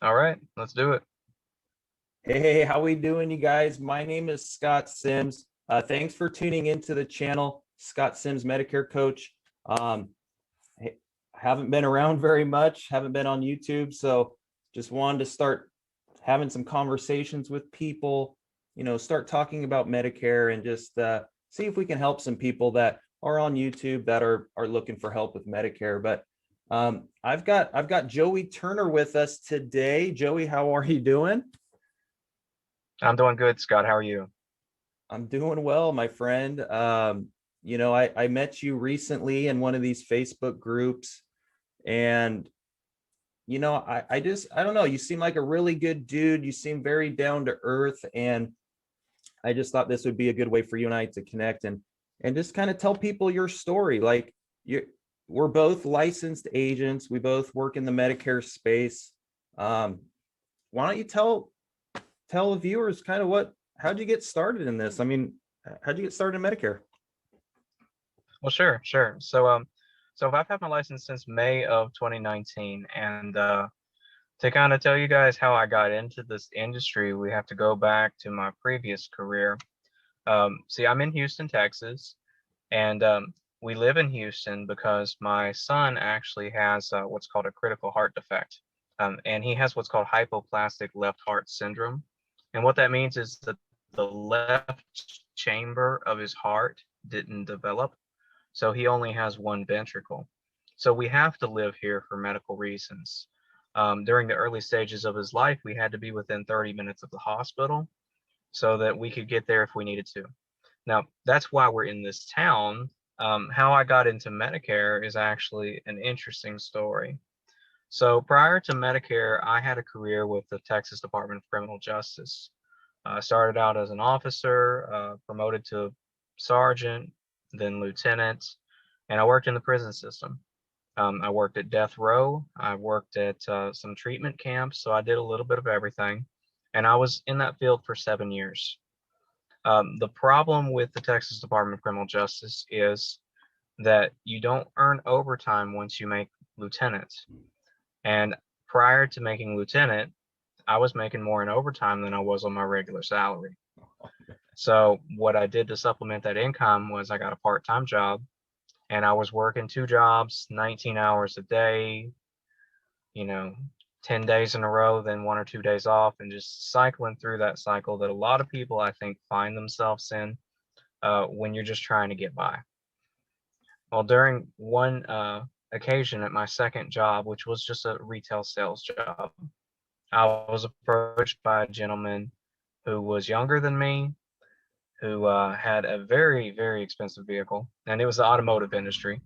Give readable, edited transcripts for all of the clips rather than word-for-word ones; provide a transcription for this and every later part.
All right, let's do it. Hey, how we doing, you guys? My name is Scott Sims. Thanks for tuning into the channel, Scott Sims, Medicare coach. Um, hey, haven't been around very much, haven't been on YouTube, so just wanted to start having some conversations with people, start talking about Medicare and just see if we can help some people that are on YouTube that are looking for help with Medicare. But I've got Joey Turner with us today. Joey, how are you doing? I'm doing good, Scott. How are you? I'm doing well, my friend. I met you recently in one of these Facebook groups, and I don't know, you seem like a really good dude. You seem very down to earth, and I just thought this would be a good way for you and I to connect and just kind of tell people your story. Like you we're both licensed agents. We both work in the Medicare space. Um, why don't you tell the viewers kind of how'd you get started in this? I mean, how'd you get started in Medicare? Well, sure. So I've had my license since May of 2019, and to kind of tell you guys how I got into this industry, we have to go back to my previous career. See, I'm in Houston, Texas, and we live in Houston because my son actually has what's called a critical heart defect, and he has what's called hypoplastic left heart syndrome. And what that means is that the left chamber of his heart didn't develop, so he only has one ventricle. So we have to live here for medical reasons. During the early stages of his life, we had to be within 30 minutes of the hospital so that we could get there if we needed to. Now, that's why we're in this town. How I got into Medicare is actually an interesting story. So prior to Medicare, I had a career with the Texas Department of Criminal Justice. I started out as an officer, promoted to sergeant, then lieutenant, and I worked in the prison system. I worked at death row. I worked at some treatment camps, so I did a little bit of everything. And I was in that field for 7 years. The problem with the Texas Department of Criminal Justice is that you don't earn overtime once you make lieutenant. And prior to making lieutenant, I was making more in overtime than I was on my regular salary. So what I did to supplement that income was I got a part-time job, and I was working two jobs, 19 hours a day, you know, 10 days in a row, then 1 or 2 days off, and just cycling through that cycle that a lot of people, I think, find themselves in when you're just trying to get by. Well, during one occasion at my second job, which was just a retail sales job, I was approached by a gentleman who was younger than me, who had a very, very expensive vehicle, and it was the automotive industry.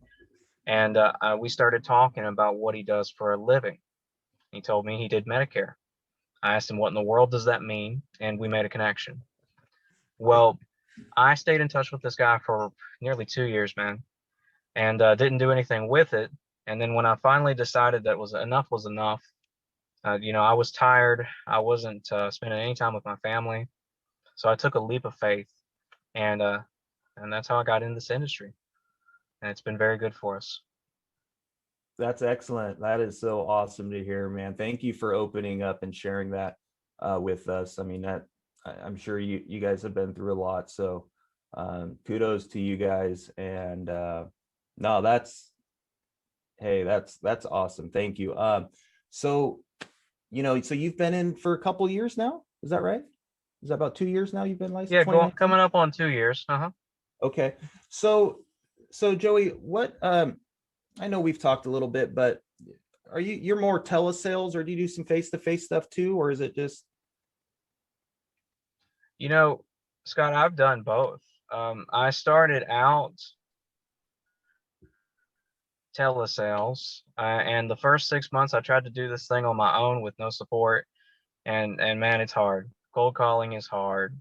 And we started talking about what he does for a living. He told me he did Medicare. I asked him, what in the world does that mean? And we made a connection. Well, I stayed in touch with this guy for nearly 2 years, man, and didn't do anything with it. And then when I finally decided that was enough, I was tired. I wasn't spending any time with my family. So I took a leap of faith, and and that's how I got in this industry. And it's been very good for us. That's excellent. That is so awesome to hear, man. Thank you for opening up and sharing that with us. I mean, I'm sure you guys have been through a lot. So kudos to you guys. And no, that's awesome. Thank you. So so you've been in for a couple years now. Is that right? Is that about 2 years now you've been licensed? Yeah, coming 2019? up on 2 years. Uh-huh. Okay. So Joey, what I know we've talked a little bit, but you're more telesales, or do you do some face-to-face stuff too, or is it just? You know, Scott, I've done both. I started out telesales, and the first 6 months I tried to do this thing on my own with no support, and man, it's hard. Cold calling is hard.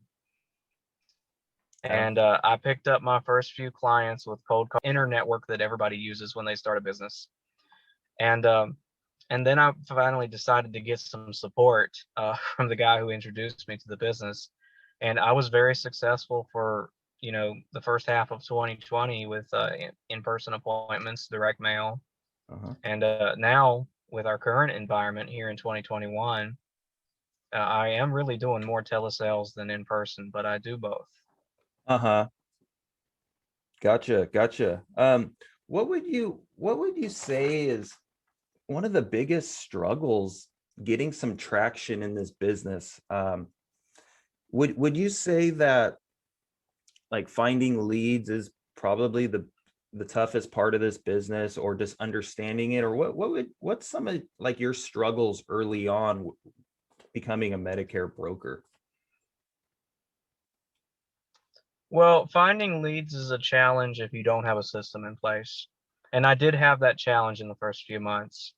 And I picked up my first few clients with cold call inner network that everybody uses when they start a business. And then I finally decided to get some support from the guy who introduced me to the business, and I was very successful for the first half of 2020 with in-person appointments, direct mail, Uh-huh. and now with our current environment here in 2021, I am really doing more telesales than in person, but I do both. Uh-huh. Gotcha. What would you say is one of the biggest struggles getting some traction in this business? Would you say that like finding leads is probably the toughest part of this business, or just understanding it, or what's some of like your struggles early on becoming a Medicare broker? Well, finding leads is a challenge if you don't have a system in place. And I did have that challenge in the first few months.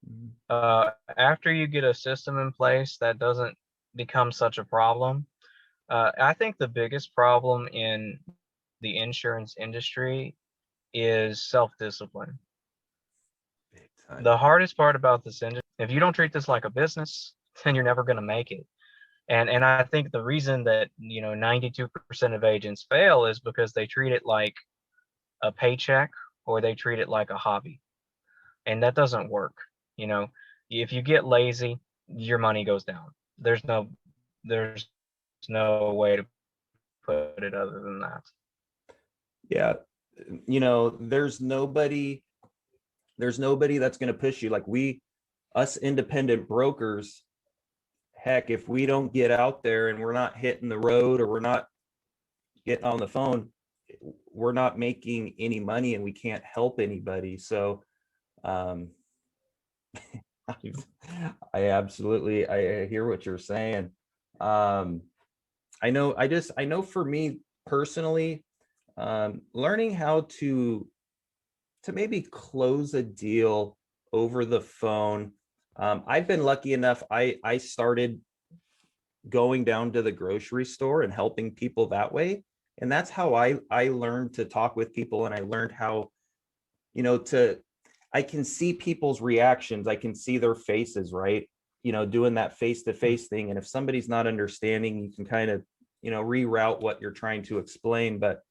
Mhm. After you get a system in place, that doesn't become such a problem. I think the biggest problem in the insurance industry is self-discipline. Big time. The hardest part about this industry, if you don't treat this like a business, then you're never going to make it. And I think the reason that, 92% of agents fail is because they treat it like a paycheck or they treat it like a hobby. And that doesn't work. You know, if you get lazy, your money goes down. There's no way to put it other than that. Yeah, there's nobody that's going to push you like us independent brokers. Heck, if we don't get out there and we're not hitting the road, or we're not getting on the phone, we're not making any money and we can't help anybody. So um I hear what you're saying. um I know for me personally, learning how to maybe close a deal over the phone. I've been lucky enough. I started going down to the grocery store and helping people that way, and that's how I learned to talk with people, and I learned how, to I can see people's reactions. I can see their faces, right? Doing that face to face thing. And if somebody's not understanding, you can kind of, reroute what you're trying to explain. But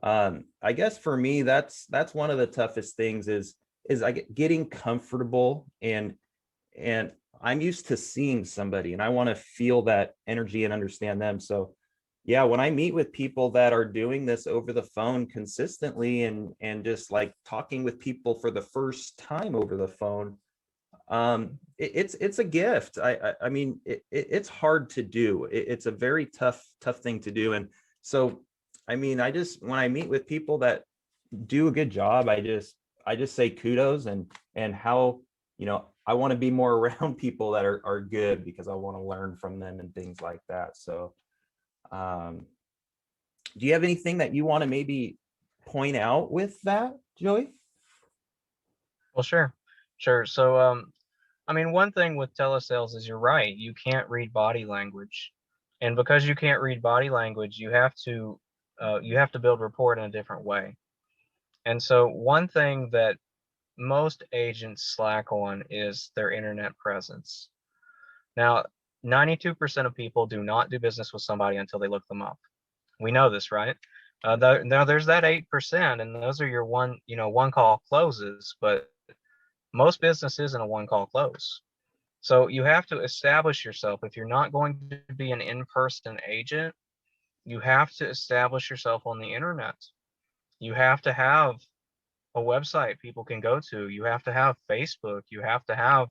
I guess for me, that's one of the toughest things is getting comfortable, and I'm used to seeing somebody and I want to feel that energy and understand them. So yeah, when I meet with people that are doing this over the phone consistently, and just like talking with people for the first time over the phone, it's a gift. I mean, it's hard to do. It's a very tough thing to do. And so I mean, when I meet with people that do a good job, I just say kudos, and how, I want to be more around people that are good, because I want to learn from them and things like that. So um do you have anything that you want to maybe point out with that, Joey? Well, sure, sure. So, I mean, one thing with telesales is you're right. You can't read body language, and because you can't read body language, you have to build rapport in a different way. And so, one thing that most agents slack on is their internet presence. Now, 92% of people do not do business with somebody until they look them up. We know this, right? Now there's that 8%, and those are your one call closes, but most business isn't a one call close. So you have to establish yourself. If you're not going to be an in-person agent, you have to establish yourself on the internet. You have to have a website people can go to. You have to have Facebook. You have to have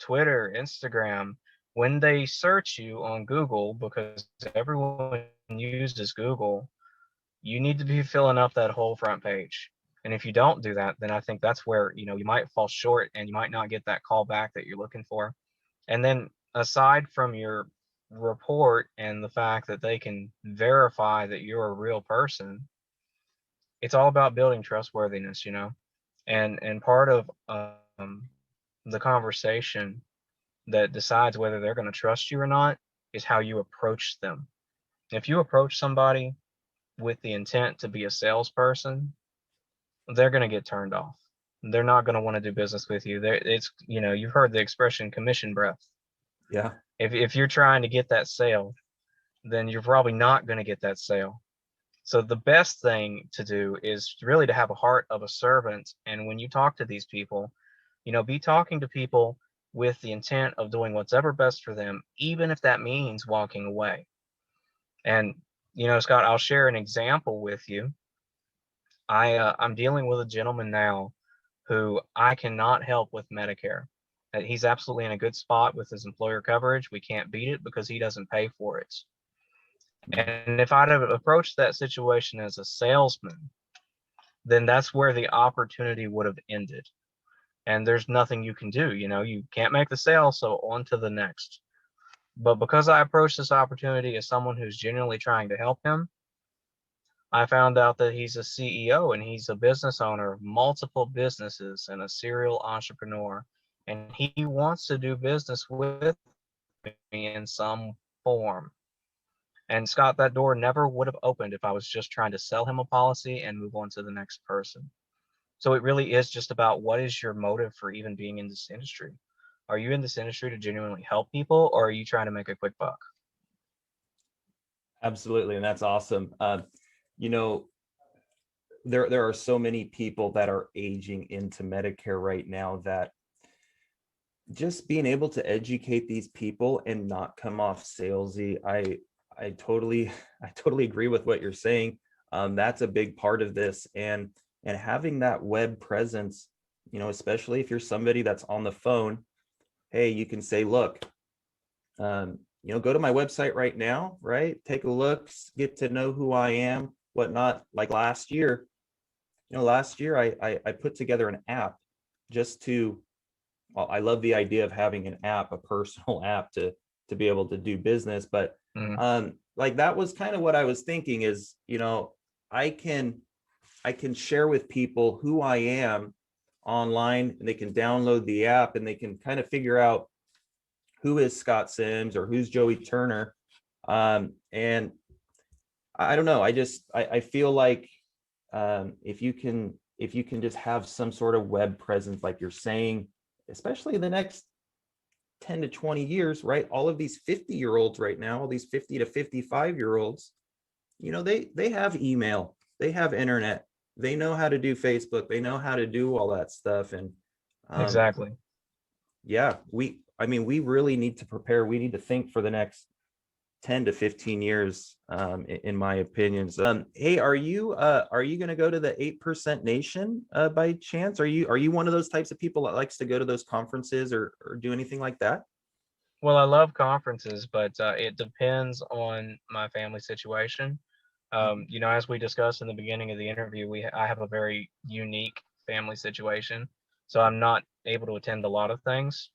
Twitter, Instagram. When they search you on Google, because everyone uses Google, you need to be filling up that whole front page. And if you don't do that, then I think that's where, you might fall short and you might not get that call back that you're looking for. And then aside from your report and the fact that they can verify that you're a real person, it's all about building trustworthiness. And part of the conversation that decides whether they're going to trust you or not is how you approach them. If you approach somebody with the intent to be a salesperson, they're going to get turned off. They're not going to want to do business with you. You've heard the expression commission breath. Yeah. If you're trying to get that sale, then you're probably not going to get that sale. So the best thing to do is really to have a heart of a servant. And when you talk to these people, Be talking to people with the intent of doing what's ever best for them, even if that means walking away. And, Scott, I'll share an example with you. I'm dealing with a gentleman now who I cannot help with Medicare. He's absolutely in a good spot with his employer coverage. We can't beat it because he doesn't pay for it. Mhm. And if I'd have approached that situation as a salesman, then that's where the opportunity would have ended. And there's nothing you can do. You can't make the sale, so on to the next. But because I approached this opportunity as someone who's genuinely trying to help him, I found out that he's a CEO and he's a business owner of multiple businesses and a serial entrepreneur. And he wants to do business with me in some form. And Scott, that door never would have opened if I was just trying to sell him a policy and move on to the next person. So it really is just about what is your motive for even being in this industry? Are you in this industry to genuinely help people, or are you trying to make a quick buck? Absolutely, and that's awesome. You know, there are so many people that are aging into Medicare right now that just being able to educate these people and not come off salesy, I totally I totally agree with what you're saying. That's a big part of this, and having that web presence, especially if you're somebody that's on the phone, hey, you can say, look, go to my website right now, right? Take a look, get to know who I am, whatnot. Like last year I put together an app just to, well, I love the idea of having an app, a personal app to be able to do business. But Mhm. like that was kind of what I was thinking is, I can I can share with people who I am online, and they can download the app and they can kind of figure out who is Scott Sims or who's Joey Turner. And I don't know. I feel like if you can just have some sort of web presence, like you're saying, especially in the next 10 to 20 years, right? All of these 50-year-olds right now, all these 50 to 55-year-olds, they have email, they have internet, they know how to do Facebook, they know how to do all that stuff. And um, Exactly. yeah, I mean, we really need to prepare. We need to think for the next 10 to 15 years, in my opinion. So, hey, are you going to go to the 8% Nation by chance? Are you one of those types of people that likes to go to those conferences or do anything like that? Well, I love conferences, but it depends on my family situation. Mhm. As we discussed in the beginning of the interview, I have a very unique family situation, so I'm not able to attend a lot of things.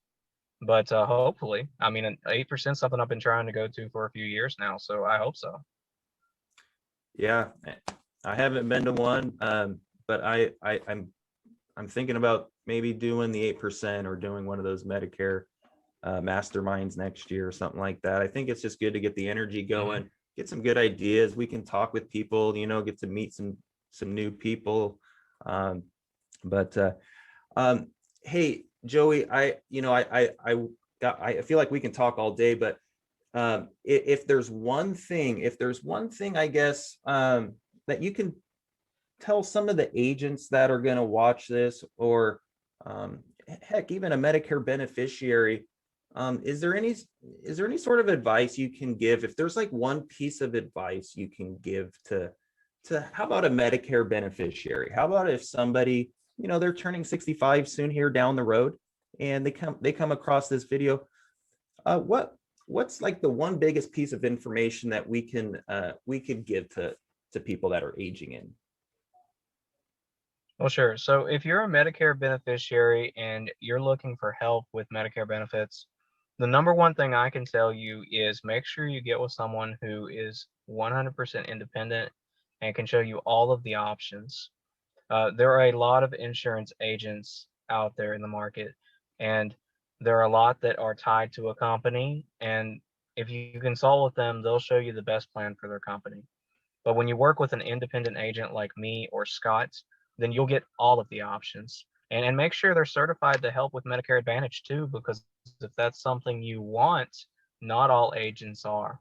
But hopefully, I mean, an 8% something I've been trying to go to for a few years now, so I hope so. Yeah, I haven't been to one, but I'm thinking about maybe doing the 8% or doing one of those Medicare masterminds next year or something like that. I think it's just good to get the energy Mhm. going, get some good ideas. We can talk with people, get to meet some new people. Um, but um, hey, Joey, I feel like we can talk all day, but if there's one thing, I guess, that you can tell some of the agents that are going to watch this, or heck, even a Medicare beneficiary, is there any sort of advice you can give? If there's like one piece of advice you can give to how about a Medicare beneficiary? How about if somebody, they're turning 65 soon here down the road, and they come across this video, what's like the one biggest piece of information that we could give to people that are aging in? Well, sure. So if you're a Medicare beneficiary and you're looking for help with Medicare benefits, the number one thing I can tell you is make sure you get with someone who is 100% independent and can show you all of the options. There are a lot of insurance agents out there in the market, and there are a lot that are tied to a company. And if you consult with them, they'll show you the best plan for their company. But when you work with an independent agent like me or Scott, then you'll get all of the options. And make sure they're certified to help with Medicare Advantage too, because if that's something you want, not all agents are.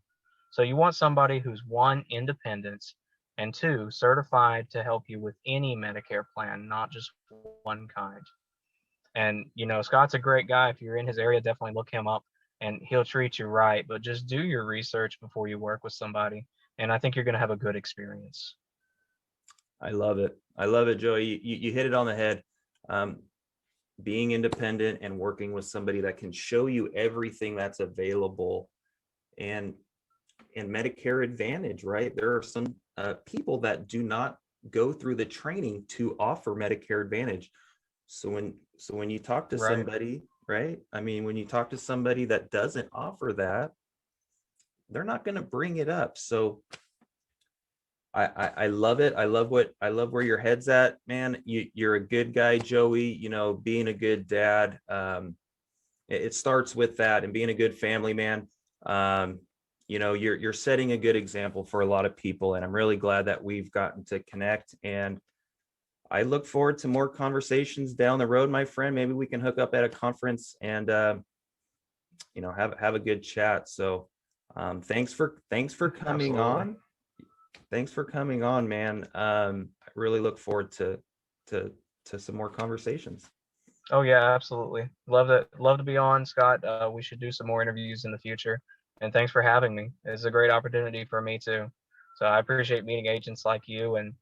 So you want somebody who's one, independent, and two, certified to help you with any Medicare plan, not just one kind. And Scott's a great guy. If you're in his area, definitely look him up, and he'll treat you right. But just do your research before you work with somebody, and I think you're going to have a good experience. I love it. I love it, Joey. You hit it on the head. Being independent and working with somebody that can show you everything that's available, and Medicare Advantage, right? There are some people that do not go through the training to offer Medicare Advantage. So when you talk to Right. somebody, right? I mean, when you talk to somebody that doesn't offer that, they're not going to bring it up. So I love it. I love where your head's at, man. You're a good guy, Joey. Being a good dad. It starts with that, and being a good family man. You're setting a good example for a lot of people, and I'm really glad that we've gotten to connect. And I look forward to more conversations down the road, my friend. Maybe we can hook up at a conference and have a good chat. So thanks for coming Absolutely. on. Thanks for coming on, man. I really look forward to some more conversations. Oh yeah, absolutely. Love to be on, Scott. We should do some more interviews in the future. And thanks for having me. It's a great opportunity for me too. So I appreciate meeting agents like you, and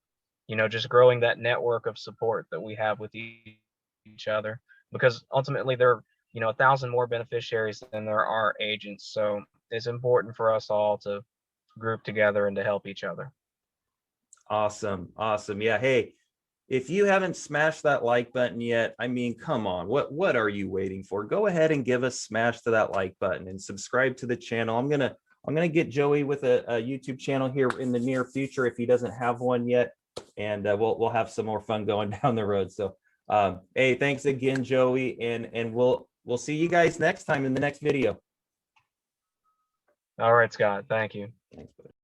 just growing that network of support that we have with each other, because ultimately there are 1,000 more beneficiaries than there are agents. So it's important for us all to group together and to help each other. Awesome. Yeah. Hey, if you haven't smashed that like button yet, I mean, come on, what are you waiting for? Go ahead and give a smash to that like button and subscribe to the channel. I'm gonna get Joey with a YouTube channel here in the near future if he doesn't have one yet, and we'll have some more fun going down the road. So hey, thanks again, Joey, and we'll see you guys next time in the next video. All right, Scott. Thank you. Thanks, buddy.